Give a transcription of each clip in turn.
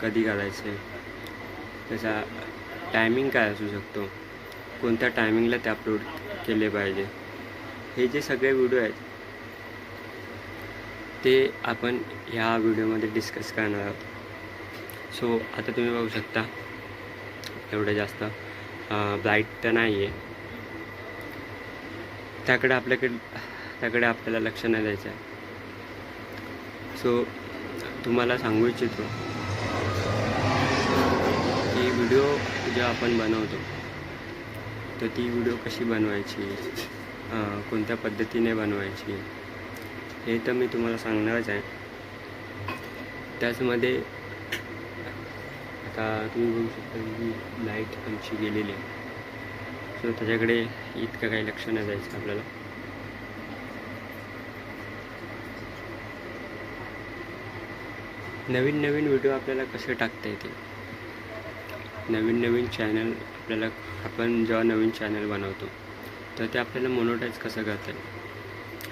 कधी घालायचे, त्याचा टायमिंग काय असू शकतो, कोणत्या टायमिंगला ते अपलोड केले पाहिजे, हे जे सगळे व्हिडिओ आहेत ते आपण ह्या व्हिडिओमध्ये डिस्कस करणार आहोत. सो आता तुम्ही बघू शकता एवढं जास्त ब्राईट तर नाही आहे, त्याकडे आपल्याला लक्ष नाही द्यायचं आहे. सो तुम्हाला सांगू इच्छितो की व्हिडिओ जेव्हा आपण बनवतो तर ती व्हिडिओ कशी बनवायची, कोणत्या पद्धतीने बनवायची, हे तर मी तुम्हाला सांगणारच आहे. त्याचमध्ये आता तुम्ही बघू शकता की लाईट आमची गेलेली आहे. सो त्याच्याकडे इतकं काही लक्ष नाही द्यायचं आपल्याला. नवीन व्हिडिओ आपल्याला कसे टाकता येतील, नवीन चॅनल आपण जेव्हा नवीन चॅनल बनवतो तर ते आपल्याला मोनोटाईज कसं करता येईल,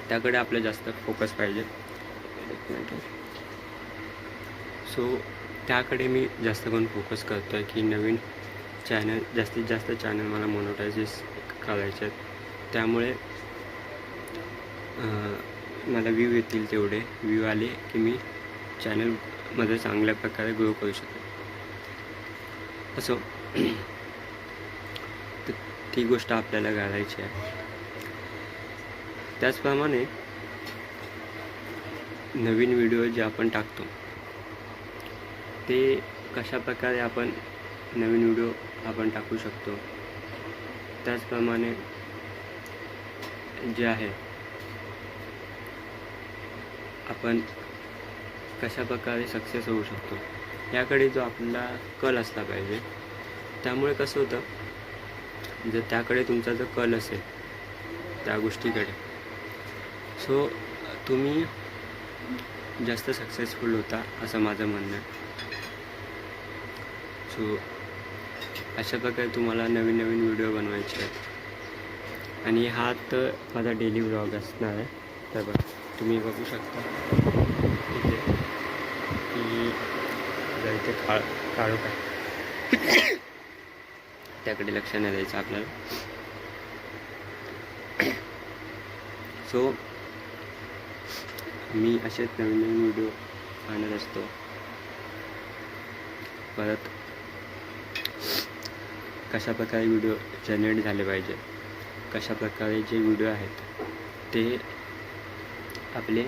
त्याकडे आपलं जास्त फोकस पाहिजे. सो त्याकडे मी जास्त करून फोकस करतो आहे की नवीन चॅनल, जास्तीत जास्त चॅनल मला मोनोटायझेस करायचे आहेत. त्यामुळे मला व्ह्यू येतील, तेवढे व्ह्यू आले की मी चॅनलमध्ये चांगल्या प्रकारे ग्रो करू शकेन. असो तर ती गोष्ट आपल्याला घालायची आहे. त्याचप्रमाणे नवीन व्हिडिओ जे आपण टाकतो ते कशा प्रकारे आपण नवीन व्हिडिओ आपण टाकू शकतो, त्याचप्रमाणे जे आहे आपण कशा प्रकारे सक्सेस होऊ शकतो, याकडे जो आपला कल असला पाहिजे. त्यामुळे कसं होतं, जर त्याकडे तुमचा जर कल असेल त्या गोष्टीकडे, सो तुम्ही जास्त सक्सेसफुल होता असं माझं म्हणणं आहे. सो अशा प्रकारे तुम्हाला नवीन व्हिडिओ बनवायचे आहेत आणि हा तर माझा डेली व्लॉग असणार आहे. तर बघा तुम्ही बघू शकता इथे की जर इथे काळो काय त्याकडे लक्ष नाही द्यायचं आपल्याला. सो मी असेच नवीन व्हिडिओ आणत असतो. परत कशा प्रकारे व्हिडिओ जनरेट झाले पाहिजे, कशा प्रकारे जे व्हिडिओ आहेत ते आपले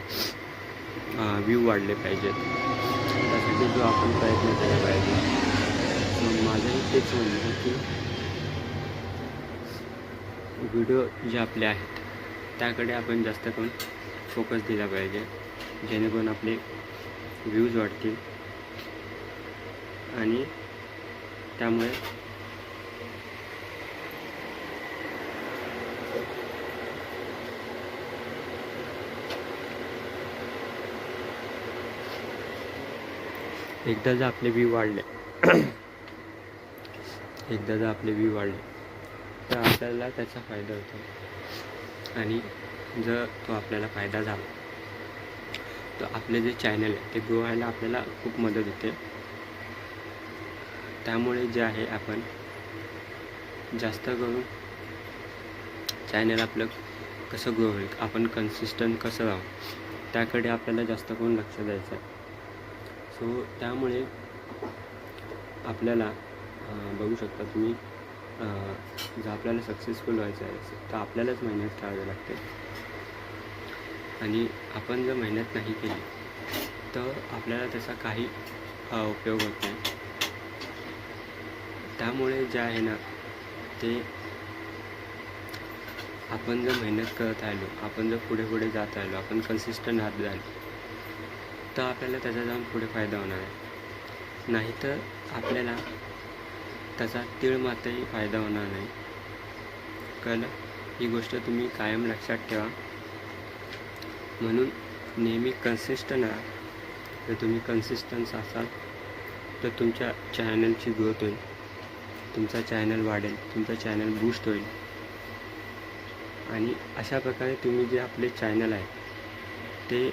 व्ह्यू वाढले पाहिजेत, त्यासाठी जो आपण प्रयत्न केला पाहिजे. माझंही तेच म्हणणं आहे की व्हिडिओ जे आपले आहेत त्याकडे आपण जास्त करून फोकस दिला पाहिजे, जेणेकरून आपले व्ह्यूज वाढतील आणि त्यामुळे एकदा जर आपले व्ह्यू वाढले तर आपल्याला त्याचा फायदा होतो. आणि जर तो आपल्याला फायदा झाला तर आपले जे चॅनल आहे ते ग्रो व्हायला आपल्याला खूप मदत होते. त्यामुळे जे आहे आपण जास्त करून चॅनल आपलं कसं ग्रो होईल, आपण कन्सिस्टंट कसं राहू, त्याकडे आपल्याला जास्त करून लक्ष द्यायचं आहे. सो त्यामुळे आपल्याला बघू शकता तुम्ही, जर आपल्याला सक्सेसफुल व्हायचं आहे तर आपल्यालाच मेहनत करावी लागते. आणि आपण जर मेहनत नाही केली तर आपल्याला त्याचा काही उपयोग होत नाही. त्यामुळे जे आहे ना ते आपण जर मेहनत करत राहिलो, आपण जर पुढे जात राहिलो, आपण कन्सिस्टंट राहत राहिलो तर आपल्याला त्याचा जाऊन पुढे फायदा होणार आहे. नाहीतर आपल्याला त्याचा तीळ मात्रही फायदा होणार नाही. कळलं? ही गोष्ट तुम्ही कायम लक्षात ठेवा. म्हणून नेहमी कन्सिस्टंट राहा. जर तुम्ही कन्सिस्टन्स असाल तर तुमच्या चॅनलची ग्रोथ होईल, तुमचा चॅनल वाढेल, तुमचा चॅनल बूस्ट होईल. आणि अशा प्रकारे तुम्ही जे आपले चॅनल आहे ते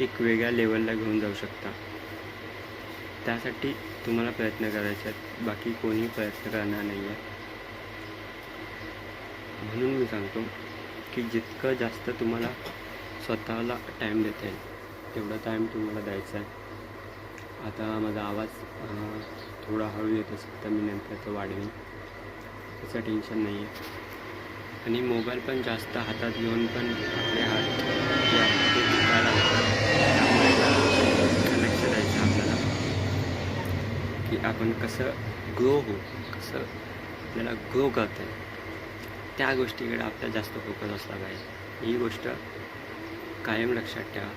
एक वेगळ्या लेवलला घेऊन जाऊ शकता. त्यासाठी तुम्हाला प्रयत्न करायचे आहेत, बाकी कोणी प्रयत्न करणार नाही आहे. म्हणून मी सांगतो की जितकं जास्त तुम्हाला स्वतःला टाईम देता येईल तेवढा टाईम तुम्हाला द्यायचा आहे. आता माझा आवाज थोडा हळू येत असेल तर मी नंतर तो वाढवेन, त्याचं टेन्शन नाही आहे. आणि मोबाईल पण जास्त हातात घेऊन पण आपले हात जे आहेत ते दुखायला लागतात. त्यामुळे लक्ष द्यायचं आपल्याला की आपण कसं ग्रो होऊ, कसं आपल्याला ग्रो करता येईल, त्या गोष्टीकडे आपल्याला जास्त फोकस असला पाहिजे. ही गोष्ट कायम लक्षात ठेवा.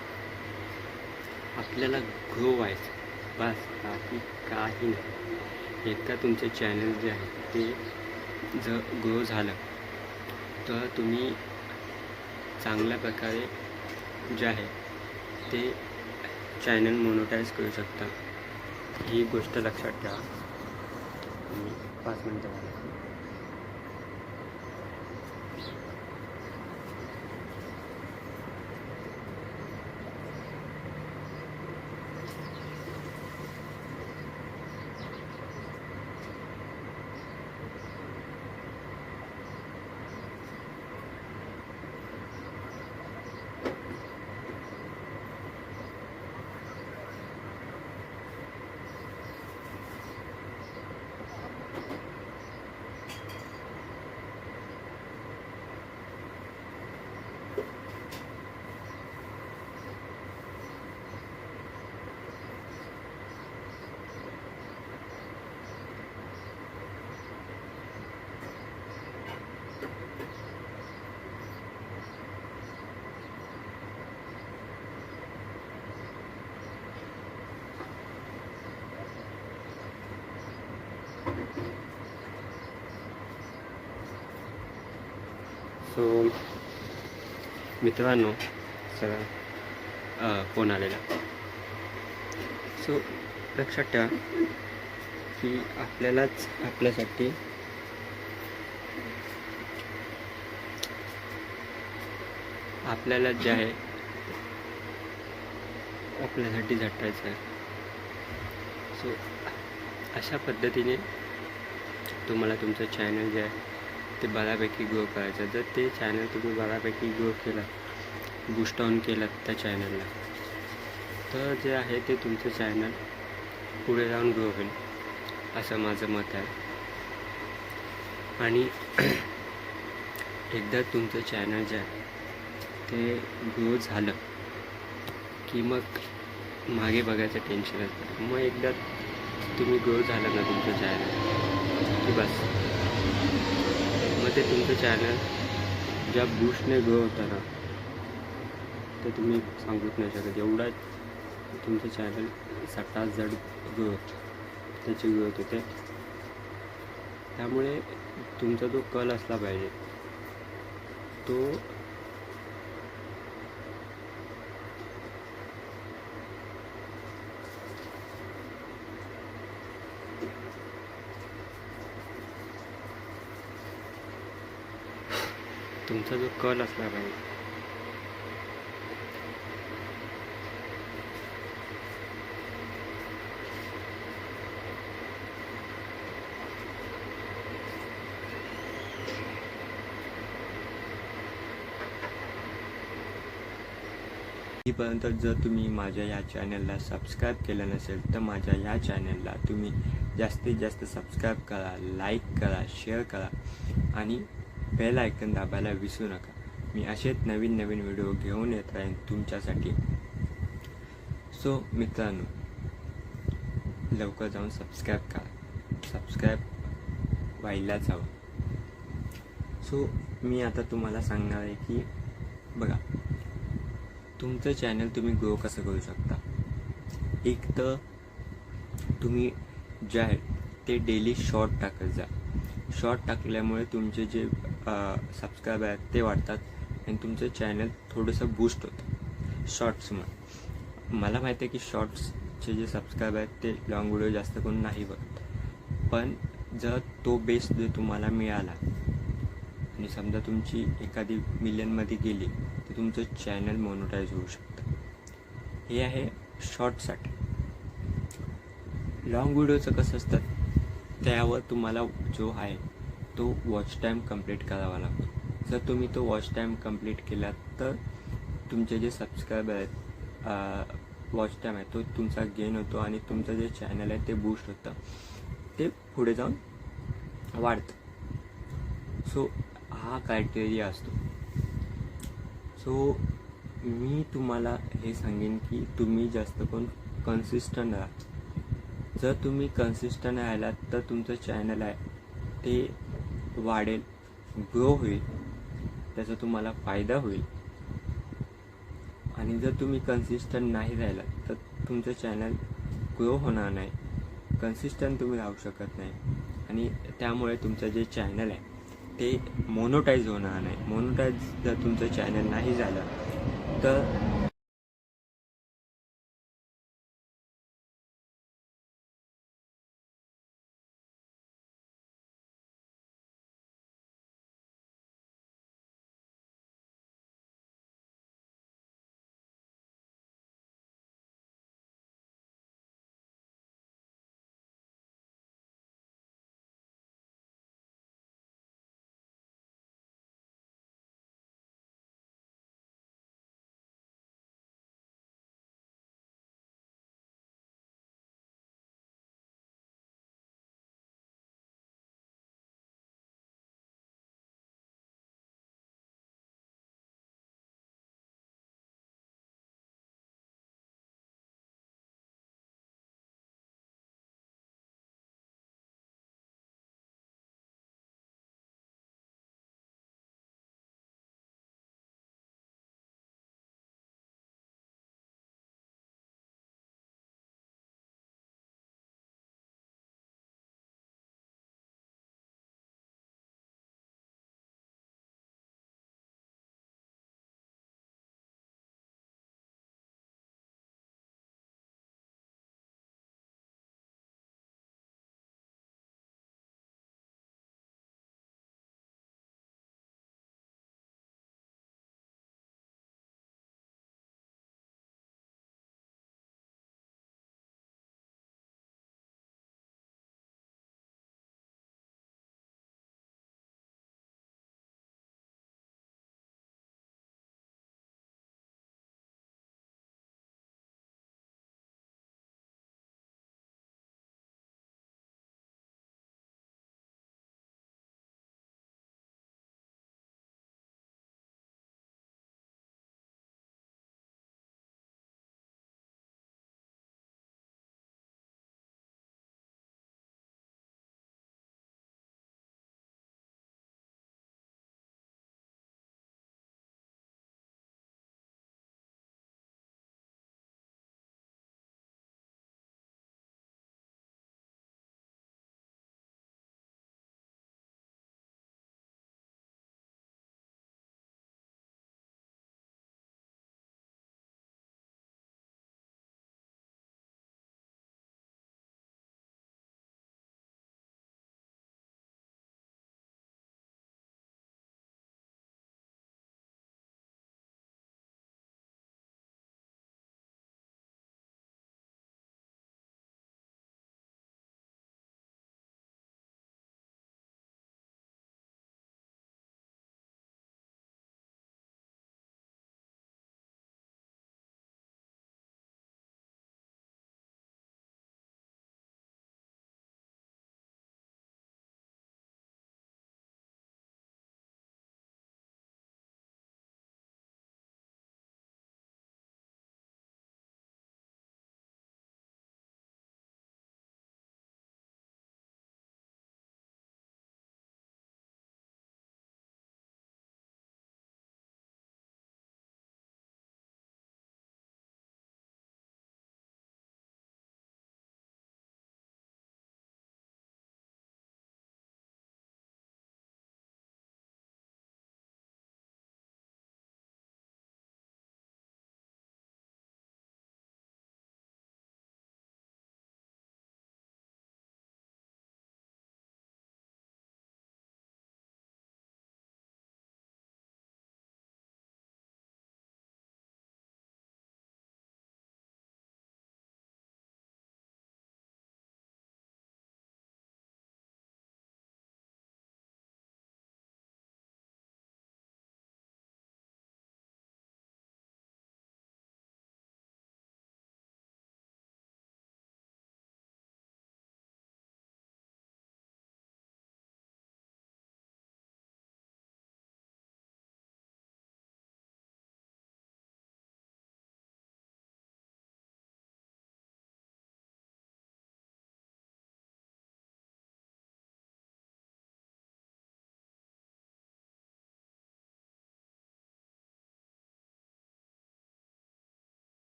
आपल्याला ग्रो व्हायचं बस, बाकी काही नाही. एकदा तुमचे चॅनल जे आहे ते जर ग्रो झालं तर तुम्ही चांगल्या प्रकारे जे आहे ते चॅनल मोनोटाईज करू शकता. ही गोष्ट लक्षात ठेवा. 5 मिनिटं झाली. सो मित्रांनो, सगळा फोन आलेला. सो लक्षात ठेवा की आपल्यालाच आपल्यासाठी आपल्याला जे आहे आपल्यासाठी झटायचं आहे. सो अशा पद्धतीने तुम्हाला तुमचं चॅनल जे आहे ते बऱ्यापैकी ग्रो करायचं. जर ते चॅनल तुम्ही बऱ्यापैकी ग्रो केलं, बूस्ट ऑन केलं त्या चॅनलला, तर जे आहे ते तुमचं चॅनल पुढे जाऊन ग्रो होईल, असं माझं मत आहे. आणि एकदा तुमचं चॅनल जे आहे ते ग्रो झालं की मग मागे बघायचं टेन्शनच नाही. मग एकदा तुम्ही ग्रो झालं ना तुमचं चॅनल की बस, मग ते तुमचं चॅनल ज्या बूस्टने ग्रो होतं ना ते तुम्ही सांगूच नाही शकत. एवढा तुमचं चॅनल सटासट ग्रो होतं, त्याची ग्रोथ होते. त्यामुळे तुमचा जो कल असला पाहिजे तो तुमचा जो कल असला पाहिजे पर्यंत जर तुम्ही माझ्या या चॅनलला सबस्क्राईब केलं नसेल तर माझ्या या चॅनलला तुम्ही जास्तीत जास्त सबस्क्राईब करा, लाईक करा, शेअर करा आणि बेल आयकन दाबायला विसरू नका. मी असेच नवीन नवीन व्हिडिओ घेऊन येत राहीन तुमच्यासाठी. सो मित्रांनो, लवकर जाऊन सबस्क्राईब करा, सबस्क्राईब व्हायलाच हवं. सो मी आता तुम्हाला सांगणार आहे की बघा, तुमचं चॅनल तुम्ही ग्रो कसं करू शकता. एक तर तुम्ही जे आहे ते डेली शॉर्ट टाकत जा. शॉर्ट टाकल्यामुळे तुमचे जे सबस्क्राईब आहेत ते वाढतात आणि तुमचं चॅनल थोडंसं बूस्ट होतं शॉर्ट्समुळे. मला माहिती आहे की शॉर्ट्सचे जे सबस्क्राईब आहेत ते लॉंग व्हिडिओ जास्त करून नाही बघत, पण जर तो बेस जर तुम्हाला मिळाला आणि समजा तुमची एखादी मिलियनमध्ये गेली तर तुमचं चॅनल मोनोटाईज होऊ शकतं. हे आहे शॉर्टसाठी. लॉंग व्हिडिओचं कसं असतं, त्यावर तुम्हाला जो आहे तो वॉच टाईम कंप्लीट करावा लागतो. जर तुम्ही तो वॉच टाईम कंप्लीट केला तर तुमचे जे सबस्क्रायबर आहेत, वॉच टाईम आहे तो तुमचा गेन होतो आणि तुमचं जे चॅनल आहे ते बूस्ट होतं, ते पुढे जाऊन वाढतं. सो हा क्रायटेरिया असतो. सो मी तुम्हाला हे सांगेन की तुम्ही जास्त करून कन्सिस्टंट राहा. जर तुम्ही कन्सिस्टंट राहिलात तर तुमचं चॅनल आहे ते वाढेल, ग्रो होईल, त्याचा तुम्हाला फायदा होईल. आणि जर तुम्ही कन्सिस्टंट नाही राहिलात तर तुमचं चॅनल ग्रो होणार नाही, कन्सिस्टंट तुम्ही राहू शकत नाही आणि त्यामुळे तुमचं जे चॅनल आहे ते मोनोटाईज होणार नाही. मोनोटाईज जर तुमचं चॅनल नाही झालं तर